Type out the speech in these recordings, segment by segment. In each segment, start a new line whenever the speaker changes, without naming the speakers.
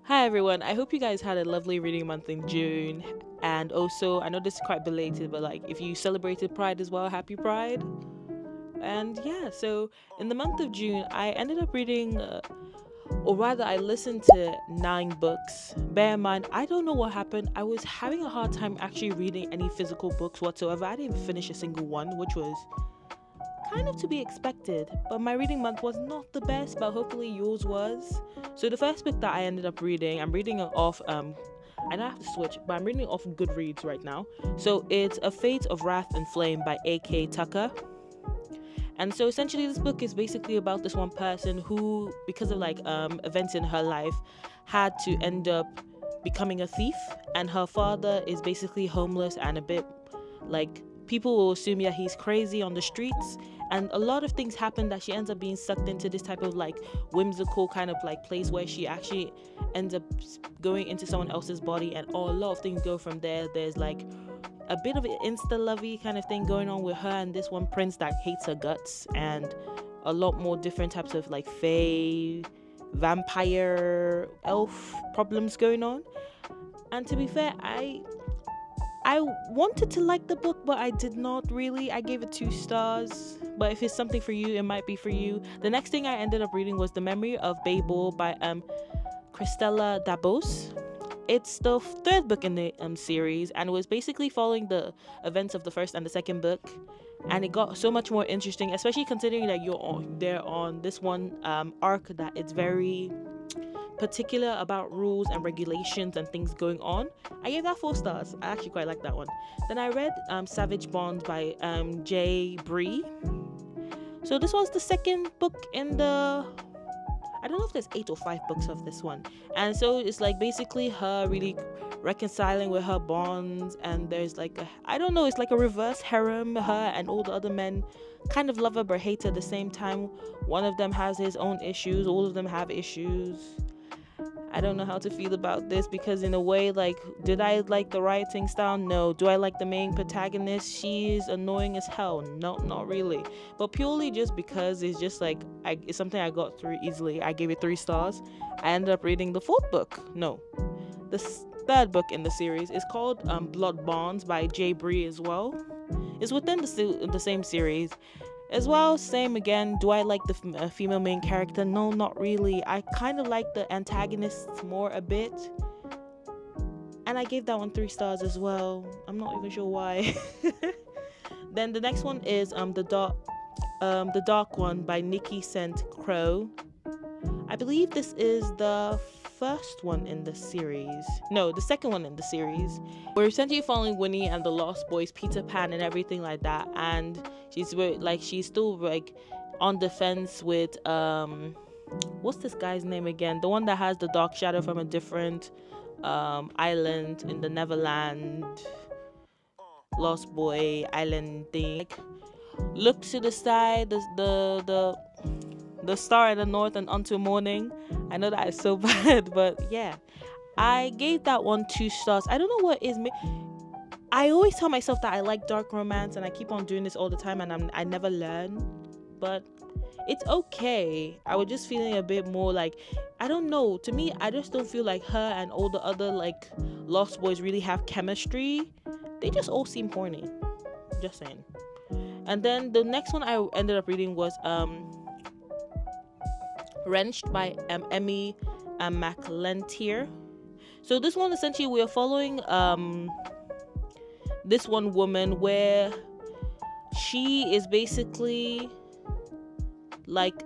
Hi everyone, I hope you guys had a lovely reading month in June. And also, I know this is quite belated, but like if you celebrated Pride as well, happy Pride. And yeah, so in the month of June, I ended up reading, or rather, I listened to 9 books. Bear in mind, I don't know what happened. I was having a hard time actually reading any physical books whatsoever. I didn't even finish a single one, which was kind of to be expected, but my reading month was not the best, but hopefully yours was. So the first book that I ended up reading, I'm reading it off I don't have to switch, but I'm reading it off Goodreads right now. So it's A Fate of Wrath and Flame by A.K. Tucker. And so essentially this book is basically about this one person who, because of like events in her life, had to end up becoming a thief, and her father is basically homeless and a bit like people will assume that he's crazy on the streets, and a lot of things happen that she ends up being sucked into this type of like whimsical kind of like place where she actually ends up going into someone else's body, and a lot of things go from there. There's like a bit of an insta lovey kind of thing going on with her and this one prince that hates her guts, and a lot more different types of like fae, vampire, elf problems going on. And to be fair, I wanted to like the book, but I did not really. I gave it 2 stars. But if it's something for you, it might be for you. The next thing I ended up reading was The Memory of Babel by Christella Dabos. It's the third book in the series, and it was basically following the events of the first and the second book. And it got so much more interesting, especially considering that they're on this one arc that it's very particular about rules and regulations and things going on. I gave that 4 stars. I actually quite like that one. Then I read Savage Bond by Jay Bree. So this was the second book in the, I don't know if there's 8 or 5 books of this one. And so it's like basically her really reconciling with her bonds, and there's like I don't know, it's like a reverse harem. Her and all the other men kind of love her but hate her at the same time. One of them has his own issues, all of them have issues. I don't know how to feel about this, because in a way, like, did I like the writing style? No. Do I like the main protagonist? She is annoying as hell. No, not really. But purely just because it's just like it's something I got through easily. I gave it 3 stars. I ended up reading the fourth book. No, the third book in the series is called Blood Bonds by Jay Bree as well. It's within the same series. As well, same again. Do I like the female main character? No, not really. I kind of like the antagonists more a bit. And I gave that one 3 stars as well. I'm not even sure why. Then the next one is the Dark One by Nikki St. Crow. I believe this is the first one in the series. No, the second one in the series. We're essentially following Winnie and the Lost Boys, Peter Pan and everything like that. And she's still like on the fence with what's this guy's name again? The one that has the dark shadow from a different island in the Neverland Lost Boy island thing. Like, look to the side, the star in the north and until morning. I know that is so bad, but yeah, I gave that one 2 stars. I don't know what is me. I always tell myself that I like dark romance, and I keep on doing this all the time, and I never learn. But it's okay. I was just feeling a bit more like, I don't know. To me, I just don't feel like her and all the other like Lost Boys really have chemistry. They just all seem horny. Just saying. And then the next one I ended up reading was Wrenched by Emmy McLentier. So this one, essentially, we are following this one woman where she is basically like,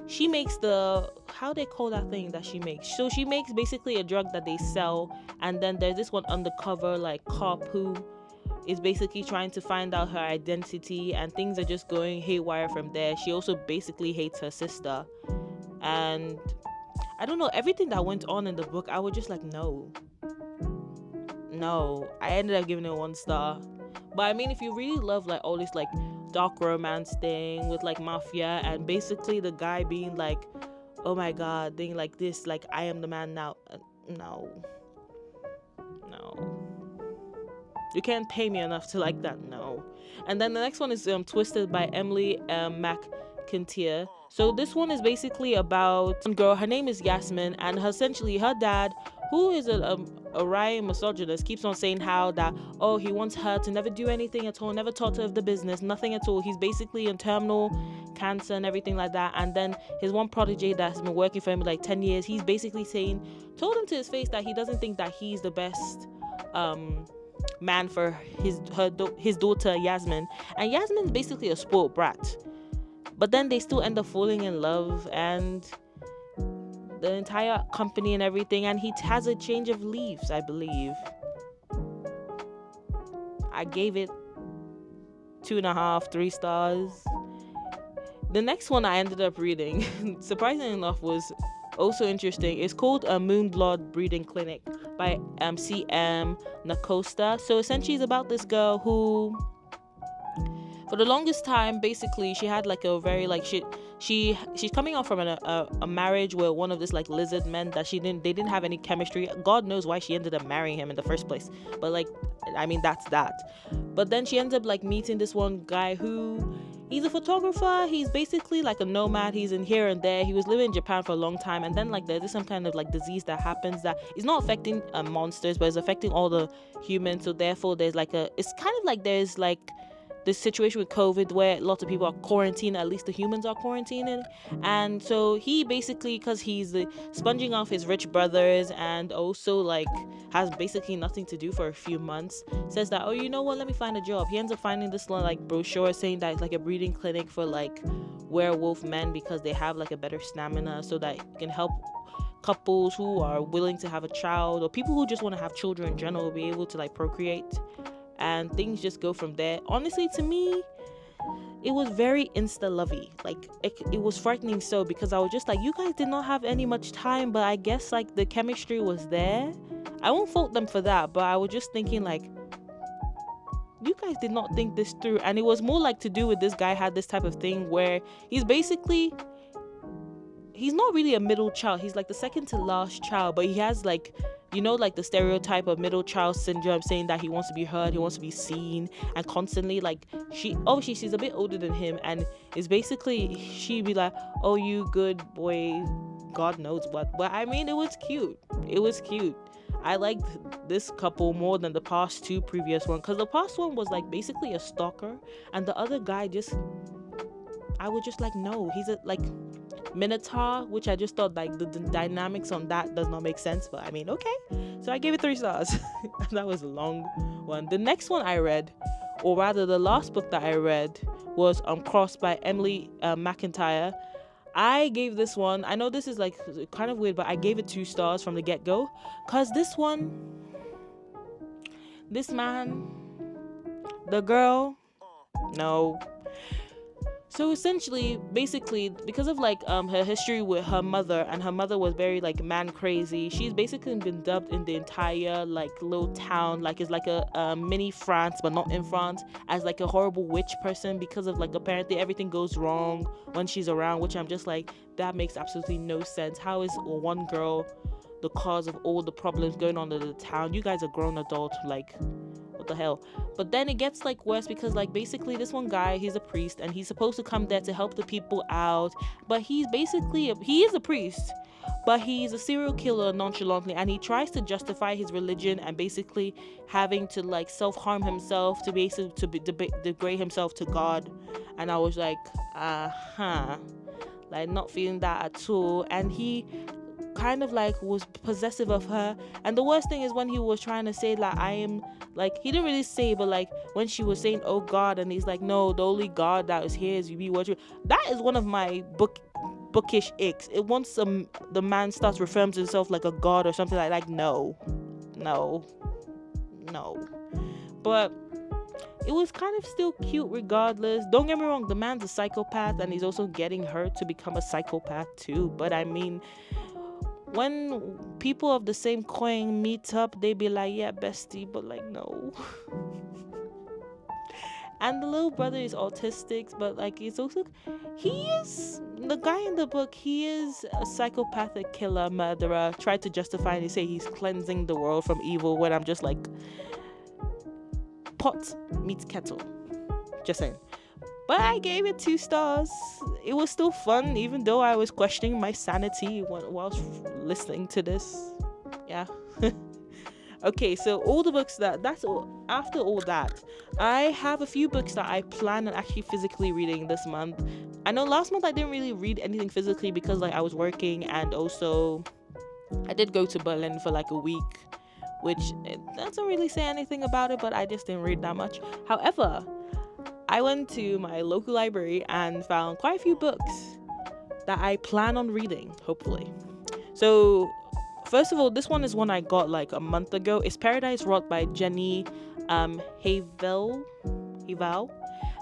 she makes how they call that thing that she makes. So she makes basically a drug that they sell, and then there's this one undercover like cop who is basically trying to find out her identity, and things are just going haywire from there. She also basically hates her sister, and I don't know, everything that went on in the book, I was just like, no. I ended up giving it 1 star. But I mean, if you really love like all this like dark romance thing with like mafia, and basically the guy being like, oh my god, thing like this, like I am the man now, no, you can't pay me enough to like that. No. And then the next one is Twisted by Emily McIntyre. So this one is basically about one girl. Her name is Yasmin, and essentially her dad, who is a right misogynist, keeps on saying how that, oh, he wants her to never do anything at all, never talk to her of the business, nothing at all. He's basically in terminal cancer and everything like that. And then his one protege that has been working for him like 10 years, he's basically told him to his face that he doesn't think that he's the best man for his daughter Yasmin. And Yasmin's basically a spoiled brat. But then they still end up falling in love, and the entire company and everything, and he has a change of leaves, I believe. I gave it 2.5, 3 stars. The next one I ended up reading, surprisingly enough, was also interesting. It's called A Moonblood Breeding Clinic by C.M. Nacosta. So essentially it's about this girl who, for the longest time, basically she had like a very like she's coming out from a marriage where one of this like lizard men that they didn't have any chemistry. God knows why she ended up marrying him in the first place, but like, I mean, that's that. But then she ends up like meeting this one guy who, he's a photographer. He's basically like a nomad. He's in here and there. He was living in Japan for a long time, and then like there's some kind of like disease that happens that is not affecting monsters, but it's affecting all the humans. So therefore there's like it's kind of like there's like this situation with COVID where lots of people are quarantined, at least the humans are quarantining. And so he basically, because he's sponging off his rich brothers and also like has basically nothing to do for a few months, says that, oh, you know what, let me find a job. He ends up finding this like brochure saying that it's like a breeding clinic for like werewolf men because they have like a better stamina, so that it can help couples who are willing to have a child, or people who just want to have children in general, be able to like procreate, and things just go from there. Honestly, to me, it was very insta-lovey. Like it was frightening, so because I was just like, you guys did not have any much time, but I guess like the chemistry was there. I won't fault them for that, but I was just thinking like, you guys did not think this through. And it was more like to do with this guy had this type of thing where he's not really a middle child. He's like the second to last child, but he has like, you know, like the stereotype of middle child syndrome, saying that he wants to be heard, he wants to be seen, and constantly like she's a bit older than him, and it's basically she be like, oh, you good boy, God knows what. But I mean, it was cute. I liked this couple more than the past two previous one, because the past one was like basically a stalker, and the other guy I was just like, no, he's a like Minotaur, which I just thought like the dynamics on that does not make sense, but I mean, okay. So I gave it 3 stars. That was a long one. The next one I read, or rather the last book that I read, was Crossed by Emily McIntyre. I gave this one, I know this is like kind of weird, but I gave it 2 stars from the get-go, because this man, the girl, no. So essentially, basically, because of like her history with her mother, and her mother was very like man crazy, she's basically been dubbed in the entire like little town, like it's like a mini France, but not in France, as like a horrible witch person, because of like apparently everything goes wrong when she's around, which I'm just like, that makes absolutely no sense. How is one girl the cause of all the problems going on in the town? You guys are grown adults, like, what the hell? But then it gets like worse, because like basically this one guy, he's a priest, and he's supposed to come there to help the people out, but he is a priest, but he's a serial killer nonchalantly, and he tries to justify his religion and basically having to like self-harm himself to basically degrade himself to God. And I was like, like not feeling that at all. And he kind of like was possessive of her, and the worst thing is when he was trying to say like, I am, like, he didn't really say, but like when she was saying, oh God, and he's like, no, the only God that is here is you, be what you. That is one of my bookish icks. It once the man starts referring to himself like a god or something like no. But it was kind of still cute regardless. Don't get me wrong, the man's a psychopath, and he's also getting her to become a psychopath too. But I mean, when people of the same coin meet up, they be like, yeah, bestie, but like, no. And the little brother is autistic, but like, it's also, he is, the guy in the book, he is a psychopathic killer, murderer, tried to justify and say he's cleansing the world from evil, when I'm just like, pot meets kettle, just saying. but I gave it 2 stars. It was still fun, even though I was questioning my sanity whilst listening to this. Yeah. Okay, so all the books that's all. After all that, I have a few books that I plan on actually physically reading this month. I know last month I didn't really read anything physically because like I was working, and also I did go to Berlin for like a week, which it doesn't really say anything about it, but I just didn't read that much. However, I went to my local library and found quite a few books that I plan on reading, hopefully. So, first of all, this one is one I got like a month ago. It's Paradise Rot by Jenny Havel.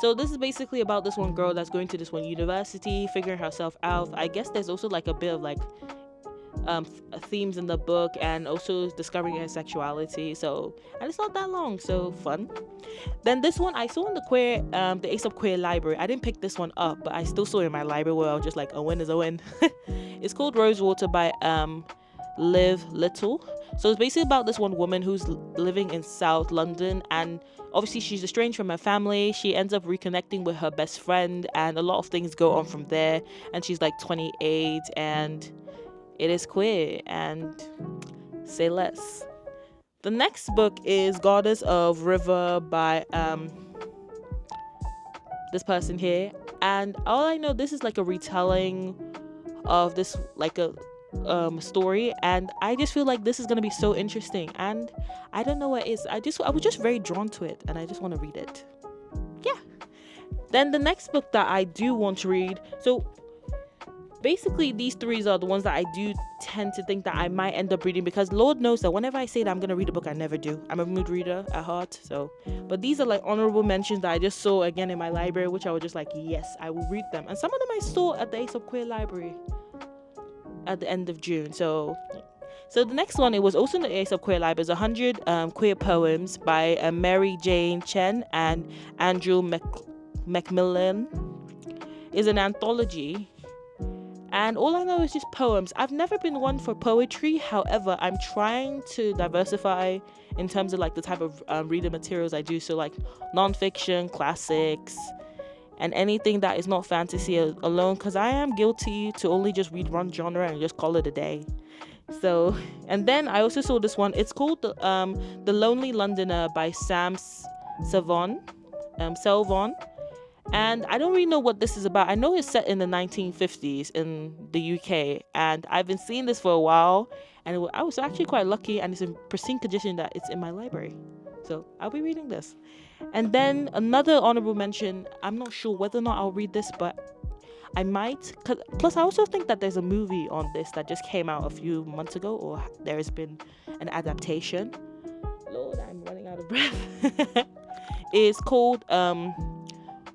So this is basically about this one girl that's going to this one university, figuring herself out. I guess there's also like a bit of like themes in the book, and also discovering her sexuality. So, and it's not that long, so fun. Then this one I saw in the Ace of Queer library. I didn't pick this one up, but I still saw it in my library where I was just like, a win is a win. It's called Rosewater by Liv Little. So it's basically about this one woman who's living in South London, and obviously she's estranged from her family. She ends up reconnecting with her best friend, and a lot of things go on from there. And she's like 28, and it is queer, and say less. The next book is Goddess of River by this person here, and all I know, this is like a retelling of this like a story, and I just feel like this is gonna be so interesting, and I don't know what it is. I was just very drawn to it, and I just want to read it. Yeah. Then the next book that I do want to read, so basically these three are the ones that I do tend to think that I might end up reading, because Lord knows that whenever I say that I'm gonna read a book, I never do. I'm a mood reader at heart. So, but these are like honorable mentions that I just saw again in my library, which I was just like, yes, I will read them. And some of them I saw at the Ace of Queer library at the end of June. So the next one, it was also in the Ace of Queer library, is 100 queer poems by Mary Jane Chen and Andrew Macmillan. Is an anthology, and all I know is just poems. I've never been one for poetry. However, I'm trying to diversify in terms of like the type of reader materials I do. So like nonfiction, classics, and anything that is not fantasy alone, because I am guilty to only just read one genre and just call it a day. So, and then I also saw this one. It's called The Lonely Londoner by Sam Selvon. And I don't really know what this is about. I know it's set in the 1950s in the UK, and I've been seeing this for a while, and I was actually quite lucky, and it's in pristine condition that it's in my library. So I'll be reading this. And then another honorable mention, I'm not sure whether or not I'll read this, but I might. Plus, I also think that there's a movie on this that just came out a few months ago, or there has been an adaptation. Lord, I'm running out of breath. It's called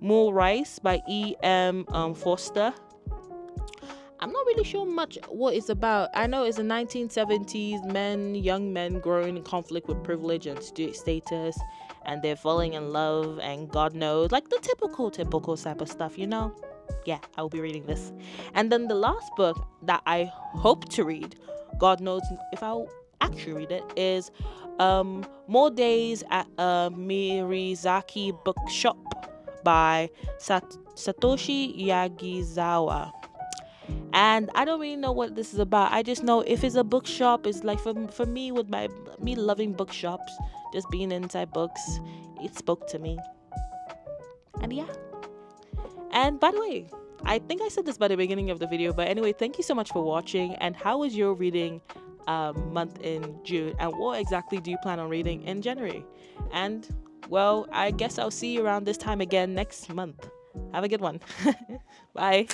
More Rice by E.M. Forster. I'm not really sure much what it's about. I know it's the 1970s, young men growing in conflict with privilege and status, and they're falling in love, and God knows, like the typical type of stuff, you know? Yeah, I'll be reading this. And then the last book that I hope to read, God knows if I'll actually read it, is More Days at a Mirizaki Bookshop by Satoshi Yagizawa. And I don't really know what this is about. I just know if it's a bookshop, it's like for me, with me loving bookshops, just being inside books, it spoke to me. And yeah. And by the way, I think I said this by the beginning of the video, but anyway, thank you so much for watching. And how was your reading month in June? And what exactly do you plan on reading in January? And well, I guess I'll see you around this time again next month. Have a good one. Bye.